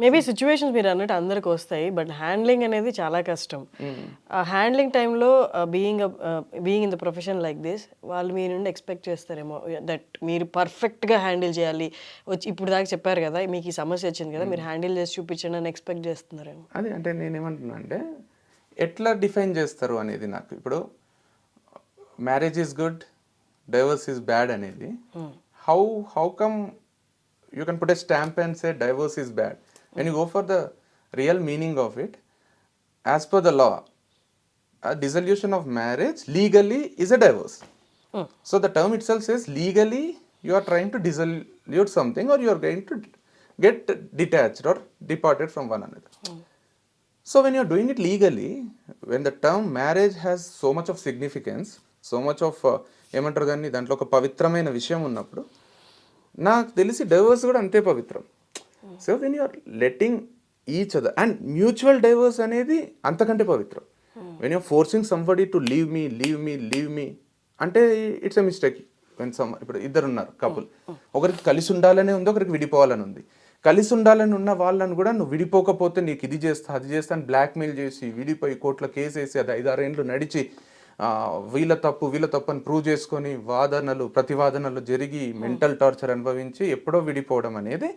Maybe situations మీరు అన్నట్టు అందరికి వస్తాయి, బట్ హ్యాండ్లింగ్ అనేది చాలా కష్టం. ఆ హ్యాండ్లింగ్ టైంలో being in the profession like this, వాళ్ళు మీ నుండి ఎక్స్పెక్ట్ చేస్తారేమో దట్ మీరు పర్ఫెక్ట్గా హ్యాండిల్ చేయాలి. వచ్చి ఇప్పుడు దాకా చెప్పారు కదా, మీకు ఈ సమస్య వచ్చింది కదా, మీరు హ్యాండిల్ చేసి చూపించండి అని ఎక్స్పెక్ట్ చేస్తున్నారేమో. అదే అంటే నేనేమంటున్నా అంటే ఎట్లా డిఫైన్ చేస్తారు అనేది. నాకు ఇప్పుడు marriage is good, divorce is bad అనేది how come you can put a stamp and say divorce is bad. When you go for the real meaning of it, as per the law, a dissolution of marriage legally is a divorce. So the term itself says legally you are trying to dissolve something, or you are going to get detached or departed from one another. So when you are doing it legally, when the term marriage has so much of significance, so much of ఏమంటారు దాన్ని, దాంట్లో ఒక పవిత్రమైన విషయం ఉన్నప్పుడు నాకు తెలిసి divorce కూడా అంతే పవిత్రం. So when you're letting each other and mutual divorce అనేది అంతకంటే పవిత్రం. When you're forcing somebody to leave me అంటే ఇట్స్ ఎ మిస్టేక్. వెన్ ఇప్పుడు ఇద్దరు ఉన్నారు కపుల్, ఒకరికి కలిసి ఉండాలనే ఉంది, ఒకరికి విడిపోవాలని ఉంది. కలిసి ఉండాలని ఉన్న వాళ్ళని కూడా నువ్వు విడిపోకపోతే నీకు ఇది చేస్తా అది చేస్తా అని బ్లాక్మెయిల్ చేసి విడిపోయి కోర్టులో కేసు వేసి అది 5-6 ఏళ్ళు నడిచి వీళ్ళ తప్పు అని ప్రూవ్ చేసుకొని వాదనలు ప్రతివాదనలు జరిగి మెంటల్ టార్చర్ అనుభవించి ఎప్పుడో విడిపోవడం అనేది,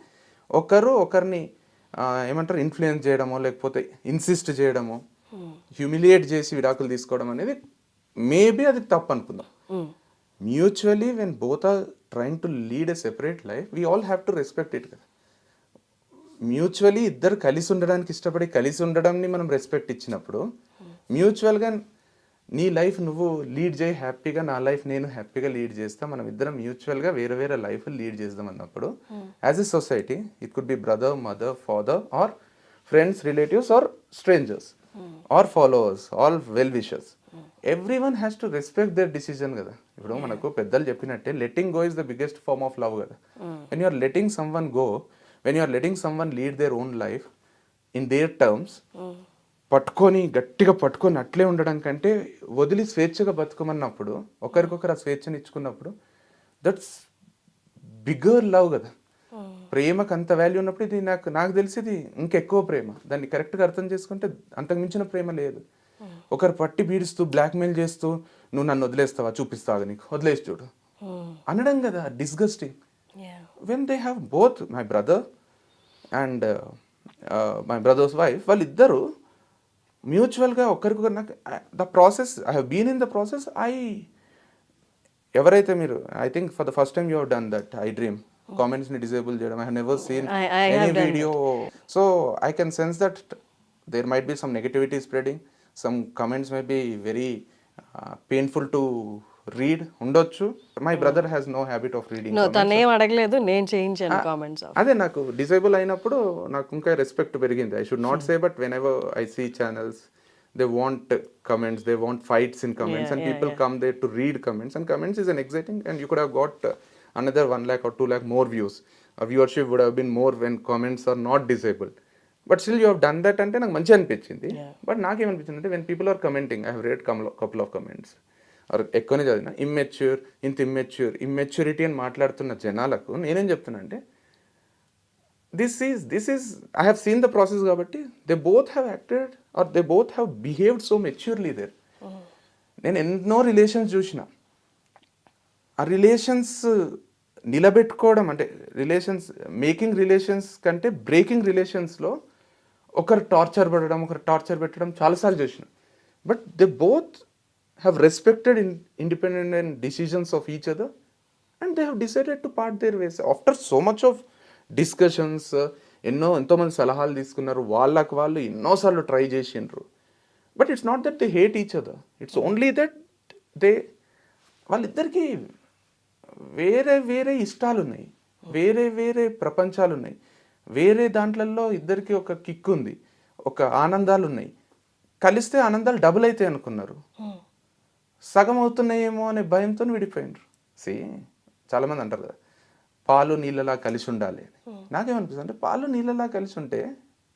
ఒకరిని ఏమంటారు ఇన్ఫ్లుయెన్స్ చేయడమో లేకపోతే ఇన్సిస్ట్ చేయడమో హ్యూమిలియేట్ చేసి విడాకులు తీసుకోవడం అనేది మేబీ అది తప్పు అనుకుందాం. Mutually when both are trying to lead a separate life, we all have to respect it కదా. మ్యూచువలీ ఇద్దరు కలిసి ఉండడానికి ఇష్టపడి కలిసి ఉండడంని మనం రెస్పెక్ట్ ఇచ్చినప్పుడు, మ్యూచువల్గా నీ లైఫ్ నువ్వు లీడ్ చేయి హ్యాపీగా, నా లైఫ్ నేను హ్యాపీగా లీడ్ చేస్తాం, మనం ఇద్దరం మ్యూచువల్గా వేరే లైఫ్ లీడ్ చేద్దాం అన్నప్పుడు, as a society it could be brother, mother, father, or friends, relatives, or strangers, or followers, all well wishers, everyone has to respect their decision కదా. ఇప్పుడు మనకు పెద్దలు చెప్పినట్టే letting go is the biggest form of love కదా. When you're letting someone go, when you're letting someone lead their own life in their terms, గట్టిగా పట్టుకొని అట్లే ఉండడం కంటే వదిలి స్వేచ్ఛగా బతుకోమన్నప్పుడు, ఒకరికొకరు ఆ స్వేచ్ఛను ఇచ్చుకున్నప్పుడు, దట్స్ బిగ్గర్ లవ్ కదా. ప్రేమకు అంత వాల్యూ ఉన్నప్పుడు ఇది నాకు తెలిసి ఇది ఇంకెక్కువ ప్రేమ. దాన్ని కరెక్ట్గా అర్థం చేసుకుంటే అంతకు మించిన ప్రేమ లేదు. ఒకరు పట్టి బీడిస్తూ బ్లాక్మెయిల్ చేస్తూ నువ్వు నన్ను వదిలేస్తావా, చూపిస్తావా నీకు, వదిలేసి చూడు అనడం కదా disgusting. When they have both my brother and my brother's wife, వాళ్ళిద్దరూ మ్యూచువల్గా ఒకరికొకరు, నాకు the process I have been in the process. ఎవరైతే మీరు I think for the first time you have done that I dream కామెంట్స్ని disable చేయడం, I have never seen any video. So I can sense that there might be some negativity spreading, some comments may be very painful to read ఉండొచ్చు. My brother has no habit of reading. తనేం అడగలేదు, నేను చేయించాను comments. అదే నాకు disable అయినప్పుడు నాకు ఇంకా రెస్పెక్ట్ పెరిగింది. I should not say, but whenever I see channels, they want comments, they want fights in comments, and people come there to read comments, and comments is an exciting, and you could have got another 1 lakh or 2 lakh more views. A viewership would have been more when comments are not disabled, but still you have done that ante నాకు మంచి అనిపించింది. But నాకేమనిపించింది అంటే when people are commenting, I have read couple of comments or ఎక్కువనే చదివిన, immaturity అని మాట్లాడుతున్న జనాలకు నేనేం చెప్తున్నా అంటే, this is I have seen the process kabatti they both have acted or they both have behaved so maturely there. నేను ఎన్నో రిలేషన్స్ చూసిన, ఆ రిలేషన్స్ నిలబెట్టుకోవడం అంటే రిలేషన్స్ మేకింగ్ రిలేషన్స్ కంటే బ్రేకింగ్ రిలేషన్స్లో ఒకరు టార్చర్ పెట్టడం చాలాసార్లు చూసిన. But they both have respected independent decisions of each other and they have decided to part there ways after so much of discussions. ఎంతోమంది సలహాలు తీసుకున్నారు, వాళ్ళకు వాళ్ళు ఎన్నోసార్లు ట్రై చేసిండ్రు. But it's not that they hate each other, it's only that వాళ్ళిద్దరికీ వేరే ఇష్టాలు ఉన్నాయి, వేరే ప్రపంచాలు ఉన్నాయి, వేరే దాంట్లలో ఇద్దరికి ఒక కిక్ ఉంది, ఒక ఆనందాలు ఉన్నాయి. కలిస్తే ఆనందాలు డబుల్ అవుతాయి అనుకున్నారు, సగం అవుతున్నాయేమో అనే భయంతో విడిపోయినరు. చాలామంది అంటారు కదా పాలు నీళ్ళలా కలిసి ఉండాలి. నాకేమనిపిస్తుంది అంటే పాలు నీళ్ళలా కలిసి ఉంటే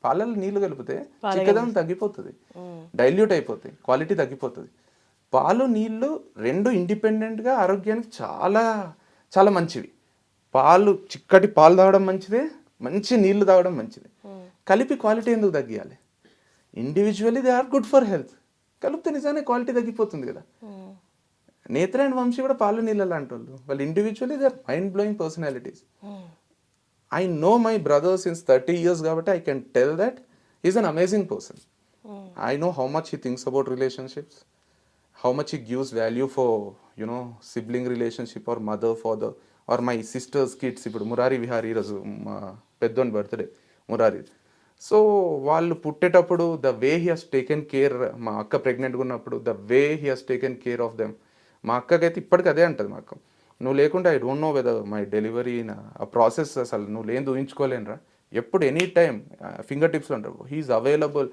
పాలలో నీళ్లు కలిపితే చిక్కదనం తగ్గిపోతుంది, డైల్యూట్ అయిపోతాయి, క్వాలిటీ తగ్గిపోతుంది. పాలు నీళ్ళు రెండు ఇండిపెండెంట్గా ఆరోగ్యానికి చాలా చాలా మంచివి. చిక్కటి పాలు తాగడం మంచిదే, మంచి నీళ్లు తాగడం మంచిది. కలిపి క్వాలిటీ ఎందుకు తగ్గియాలి? Individually they are good for health, కలిపితే నిజానే క్వాలిటీ తగ్గిపోతుంది కదా. నేత్ర అండ్ వంశీ కూడా పాలు నీళ్ళ లాంటి వాళ్ళు individually they are mind blowing personalities. I know my brother since 30 years కాబట్టి I can tell that he's an amazing person. I know how much he thinks about relationships, how much he gives value for, you know, sibling relationship or mother, father or my sister's kids. ఇప్పుడు మురారి విహారీ ఈరోజు మా పెద్దోని birthday Murari. So వాళ్ళు పుట్టేటప్పుడు the way he has taken care, మా అక్క ప్రెగ్నెంట్గా ఉన్నప్పుడు the way he has taken care of them. మా అక్కకైతే ఇప్పటికీ అదే అంటుంది మా అక్క, నువ్వు లేకుంటే I don't know whether my delivery ఆ ప్రాసెస్ అసలు నువ్వు లేని ఊహించుకోలేనురా. ఎప్పుడు ఎనీ టైం ఫింగర్ టిప్స్లో ఉంటారు, హీఈస్ అవైలబుల్.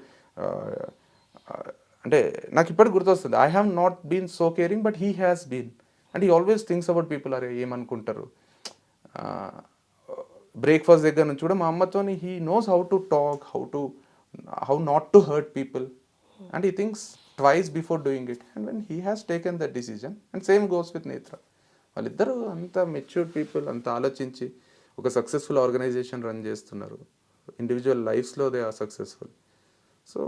అంటే నాకు ఇప్పటికి గుర్తొస్తుంది, I have not been so caring but he has been. And he always thinks about people, అరే ఏమనుకుంటారు. బ్రేక్ఫాస్ట్ దగ్గర నుంచి కూడా మా అమ్మతోని he knows how to talk, how not to hurt people, and he thinks twice before doing it. And when he has taken that decision, and same goes with Netra. వాళ్ళిద్దరూ అంత matured people, అంత ఆలోచించి ఒక సక్సెస్ఫుల్ ఆర్గనైజేషన్ రన్ చేస్తున్నారు. Individual లైఫ్స్లో they are successful. So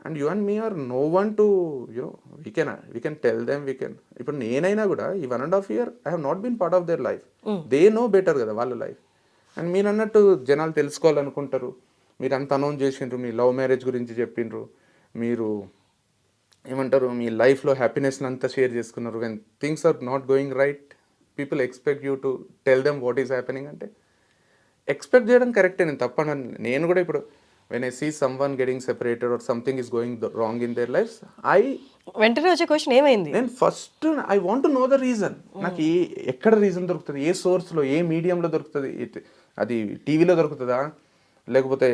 and you and me are no one to you know we can tell them, we can. ఇప్పుడు నేనైనా కూడా ఈ 1.5 year I have not been part of their life. They know better కదా వాళ్ళ life. And మీరు అన్నట్టు జనాలు తెలుసుకోవాలనుకుంటారు, మీరు అంత అనౌన్స్ చేసిండ్రు, మీ లవ్ మ్యారేజ్ గురించి చెప్పిండ్రు, మీరు ఏమంటారు మీ లైఫ్లో హ్యాపీనెస్ని అంతా షేర్ చేసుకున్నారు. When things are not going right, people expect you to tell them what is happening. అంటే ఎక్స్పెక్ట్ చేయడం కరెక్టే, నేను తప్పను. నేను కూడా ఇప్పుడు when I see someone getting separated or something is going wrong in their life, వెంటనే వచ్చే క్వశ్చన్ ఏమైంది, నేను first I want to know the reason. నాకు ఎక్కడ రీజన్ దొరుకుతుంది, ఏ సోర్స్లో, ఏ మీడియంలో దొరుకుతుంది, అది టీవీలో దొరుకుతుందా, లేకపోతే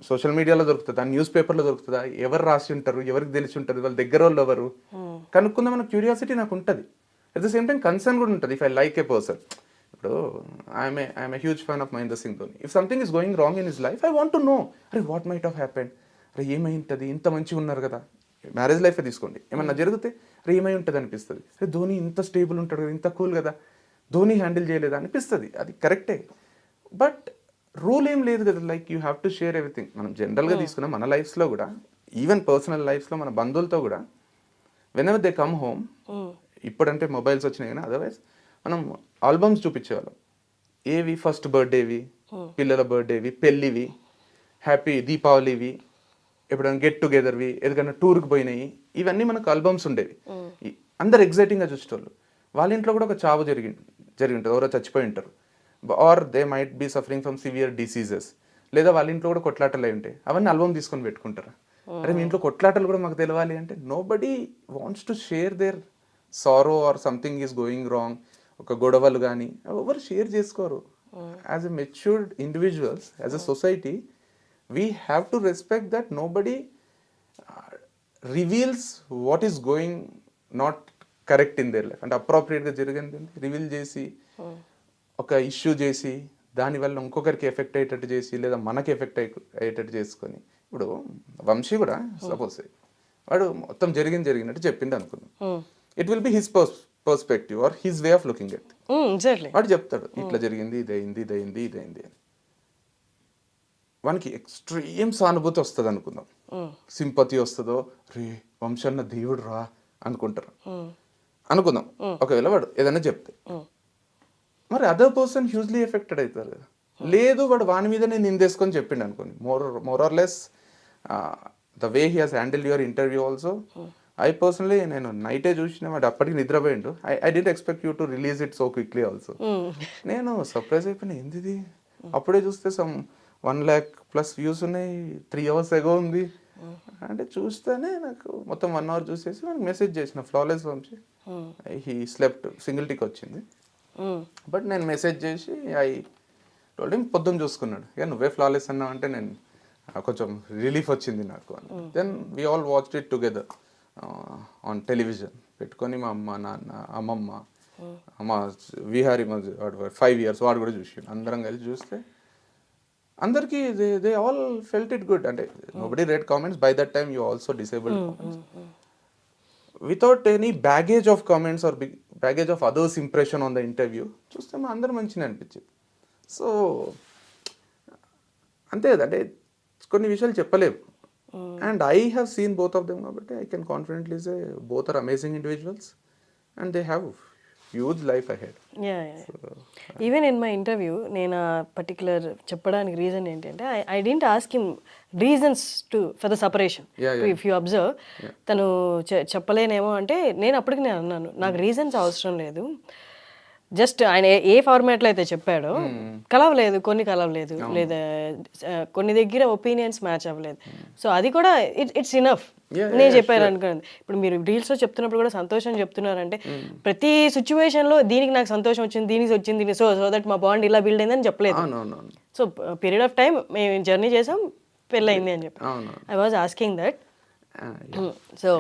సోషల్ మీడియాలో దొరుకుతుందా, న్యూస్ పేపర్లో దొరుకుతుందా, ఎవరు రాసి ఉంటారు, ఎవరికి తెలిసి ఉంటుంది, వాళ్ళ దగ్గర వాళ్ళు ఎవరు కనుక్కుందామన్న క్యూరియాసిటీ నాకు ఉంటుంది. At the same time concern కూడా ఉంటుంది. If I like a person, ఇప్పుడు I'm a huge fan of Mahendra Singh Dhoni. If something is going wrong in his life, I want to know, అరే వాట్ మైట్ హావ్ హ్యాపెండ్, అరే ఏమై ఉంటుంది, ఇంత మంచిగా ఉన్నారు కదా. మ్యారేజ్ లైఫే తీసుకోండి, ఏమన్నా జరిగితే అరే ఏమై ఉంటుంది అనిపిస్తుంది. అరే ధోని ఇంత స్టేబుల్ ఉంటాడు కదా, ఇంత కూల్ కదా, ధోని హ్యాండిల్ చేయలేదా అనిపిస్తుంది. అది కరెక్టే, బట్ రూల్ ఏం లేదు కదా. Like you have to share everything. మనం జనరల్గా తీసుకున్నాం మన లైఫ్స్లో కూడా, ఈవెన్ పర్సనల్ లైఫ్స్లో మన బంధువులతో కూడా, when ever they come home, ఇప్పుడంటే మొబైల్స్ వచ్చినాయి కానీ అదర్వైజ్ మనం ఆల్బమ్స్ చూపించేవాళ్ళం. ఏవి ఫస్ట్ బర్త్డేవి, పిల్లల బర్త్డేవి, పెళ్ళివి, హ్యాపీ దీపావళివి, ఎప్పుడైనా గెట్ టుగెదర్వి, ఏదైనా టూర్కి పోయినాయి, ఇవన్నీ మనకు ఆల్బమ్స్ ఉండేవి. అందరు ఎగ్జైటింగ్గా చూసేటోళ్ళు. వాళ్ళ ఇంట్లో కూడా ఒక చావు జరిగి ఉంటుంది, ఎవరో చచ్చిపోయి ఉంటారు, or they might be suffering from severe diseases, లేదా వాళ్ళ ఇంట్లో కూడా కొట్లాటలు అయి ఉంటాయి. అవన్నీ ఆల్బమ్ తీసుకొని పెట్టుకుంటారు. అరే మీ ఇంట్లో కొట్లాటలు కూడా మాకు తెలియాలి అంటే, nobody wants to share their sorrow or something is going wrong. ఒక గొడవలు కానీ ఎవరు షేర్ చేసుకోరు. As a matured individuals, as a society, we have to respect that nobody reveals what is going not correct in their life. అంటే అప్రోప్రియేట్గా జరిగింది reveal చేసి, ఒక ఇష్యూ చేసి, దానివల్ల ఇంకొకరికి ఎఫెక్ట్ అయ్యేటట్టు చేసి, లేదా మనకి ఎఫెక్ట్ అయ్యేటట్టు చేసుకొని. ఇప్పుడు వంశీ కూడా సపోజ్ వాడు మొత్తం జరిగినట్టు చెప్పిండు అనుకుందాం, it will be his perspective are his way of looking at. వాడు చెప్తాడు ఇట్లా జరిగింది, ఇదైంది అని. వానికి ఎక్స్ట్రీమ్ సానుభూతి వస్తుంది అనుకుందాం, సింపతి వస్తుందో, రే వంశన్న దేవుడు రా అనుకుంటారు అనుకుందాం. ఒకవేళ వాడు ఏదైనా చెప్తే, మరి అదర్ పర్సన్ హ్యూజ్లీ ఎఫెక్టెడ్ అవుతారు కదా. లేదు వాడు వాని మీద నేను నిందేసుకొని చెప్పిండు అనుకోండి, more or less the way he has handle your interview also. I personally నేను నైటే చూసిన, వాడు అప్పటికి నిద్రపోయిండు. I didn't expect you to release it so quickly also. నేను సర్ప్రైజ్ అయిపోయినా, ఏంది అప్పుడే చూస్తే సమ్ 1 lakh+ వ్యూస్ ఉన్నాయి, 3 hours ఎగో ఉంది అంటే. చూస్తేనే నాకు మొత్తం 1 hour చూసేసి మనకి మెసేజ్ చేసిన flawless Vamshi, he slept, single tick వచ్చింది. బట్ నేను మెసేజ్ చేసి ఐ టోల్డ్ హిమ్, పొద్దున్న చూసుకున్నాడు, ఇక నువ్వే ఫ్లాలెస్ అన్నావు అంటే నేను కొంచెం రిలీఫ్ వచ్చింది నాకు అని. Then we all watched it together on television పెట్టుకొని. మా అమ్మ, నాన్న, అమ్మమ్మ, మా విహారీ వాడు 5 years వాడు కూడా చూసి, అందరం కలిసి చూస్తే అందరికీ they all felt it good. అంటే nobody read comments. By that time you also disabled comments without any baggage of comments or baggage of others impression on the interview. చూస్తే మా అందరూ మంచిగా అనిపించింది. సో అంతే కదా, అంటే కొన్ని విషయాలు చెప్పలేవు. And I have seen both of them కాబట్టి I can confidently say both are amazing individuals and they have huge life ahead. Even in my interview నేను పర్టికులర్ చెప్పడానికి రీజన్ ఏంటంటే I didn't ask him reasons for the separation. If you observe, తను చెప్పలేనేమో అంటే నేను అప్పటికి నేను అన్నాను, నాకు రీజన్స్ అవసరం లేదు, జస్ట్ ఆయన ఏ ఫార్మాట్లో అయితే చెప్పాడో కలవలేదు, కొన్ని కలవలేదు, లేదా కొన్ని దగ్గర ఒపీనియన్స్ మ్యాచ్ అవ్వలేదు. సో అది కూడా ఇట్స్ ఇనఫ్. నేను చెప్పాను అనుకోండి, ఇప్పుడు మీరు రీల్స్లో చెప్తున్నప్పుడు కూడా సంతోషం చెప్తున్నారంటే ప్రతి సిచ్యువేషన్లో దీనికి నాకు సంతోషం వచ్చింది, దీనికి వచ్చింది, దీనికి సో దట్ మా బాండ్ ఇలా బిల్డ్ అయిందని చెప్పలేదు. సో పీరియడ్ ఆఫ్ టైం మేము జర్నీ చేసాం, పెళ్ళయింది అని చెప్పి I was asking that. So